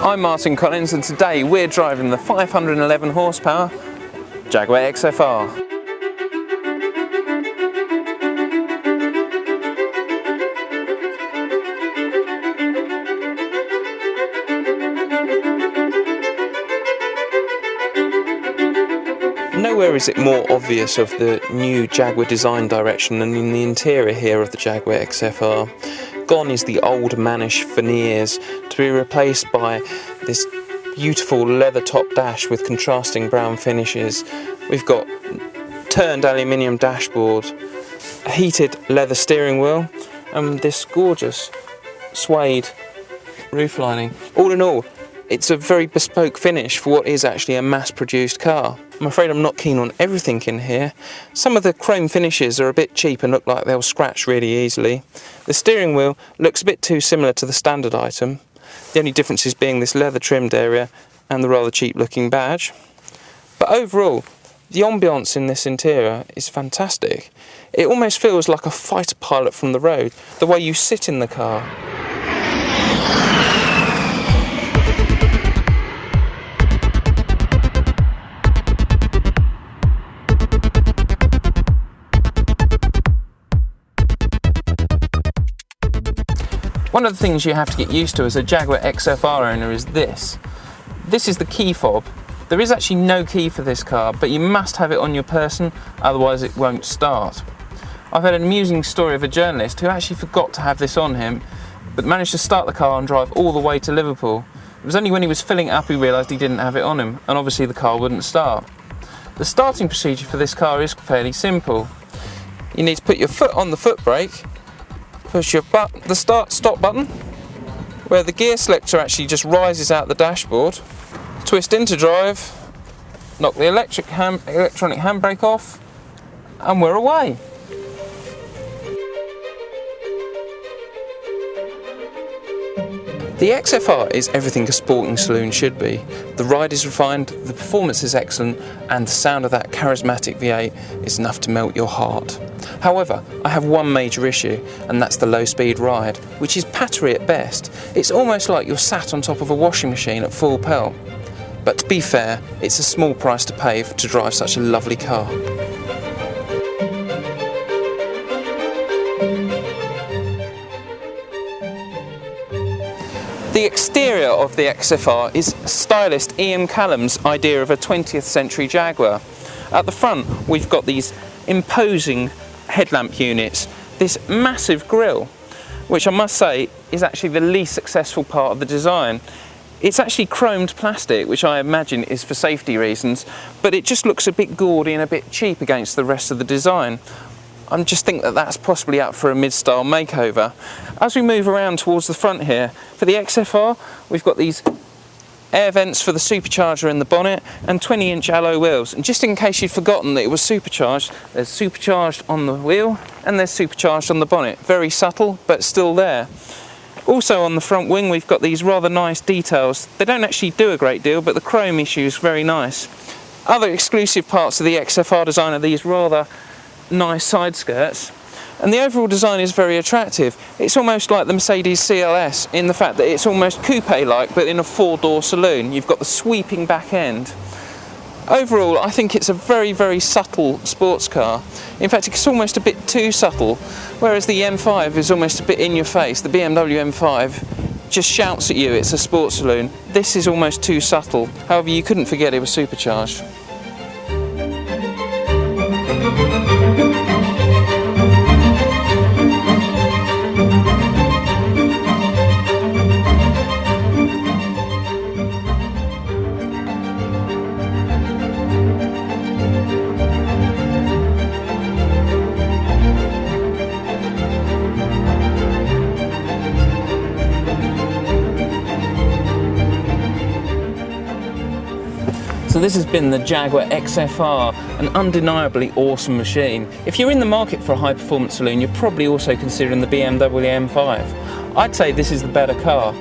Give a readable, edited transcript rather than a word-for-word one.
I'm Martyn Collins and today we're driving the 511 horsepower Jaguar XFR. Nowhere is it more obvious of the new Jaguar design direction than in the interior here of the Jaguar XFR. Gone is the old mannish veneers to be replaced by this beautiful leather top dash with contrasting brown finishes. We've got turned aluminium dashboard, a heated leather steering wheel and this gorgeous suede roof lining. All in all, it's a very bespoke finish for what is actually a mass-produced car. I'm afraid I'm not keen on everything in here. Some of the chrome finishes are a bit cheap and look like they'll scratch really easily. The steering wheel looks a bit too similar to the standard item. The only differences being this leather trimmed area and the rather cheap looking badge. But overall, the ambience in this interior is fantastic. It almost feels like a fighter pilot from the road, the way you sit in the car. One of the things you have to get used to as a Jaguar XFR owner is this. This is the key fob. There is actually no key for this car, but you must have it on your person, otherwise it won't start. I've had an amusing story of a journalist who actually forgot to have this on him, but managed to start the car and drive all the way to Liverpool. It was only when he was filling it up he realised he didn't have it on him, and obviously the car wouldn't start. The starting procedure for this car is fairly simple. You need to put your foot on the foot brake, push the start-stop button, where the gear selector actually just rises out the dashboard, twist into drive, knock the electronic handbrake off, and we're away. The XFR is everything a sporting saloon should be. The ride is refined, the performance is excellent, and the sound of that charismatic V8 is enough to melt your heart. However, I have one major issue, and that's the low-speed ride, which is pattery at best. It's almost like you're sat on top of a washing machine at full pelt. But to be fair, it's a small price to pay to drive such a lovely car. The exterior of the XFR is stylist Ian Callum's idea of a 20th century Jaguar. At the front we've got these imposing headlamp units, this massive grille, which I must say is actually the least successful part of the design. It's actually chromed plastic, which I imagine is for safety reasons, but it just looks a bit gaudy and a bit cheap against the rest of the design. I just think that that's possibly up for a mid-style makeover. As we move around towards the front here, for the XFR, we've got these air vents for the supercharger in the bonnet and 20-inch alloy wheels. And just in case you'd forgotten that it was supercharged, there's supercharged on the wheel and there's supercharged on the bonnet. Very subtle, but still there. Also on the front wing, we've got these rather nice details. They don't actually do a great deal, but the chrome issue is very nice. Other exclusive parts of the XFR design are these rather nice side skirts, and the overall design is very attractive. It's almost like the Mercedes CLS in the fact that it's almost coupe-like but in a four-door saloon. You've got the sweeping back end. Overall, I think it's a very, very subtle sports car. In fact, it's almost a bit too subtle, whereas the M5 is almost a bit in your face. The BMW M5 just shouts at you it's a sports saloon. This is almost too subtle. However, you couldn't forget it was supercharged. So this has been the Jaguar XFR, an undeniably awesome machine. If you're in the market for a high performance saloon, you're probably also considering the BMW M5. I'd say this is the better car.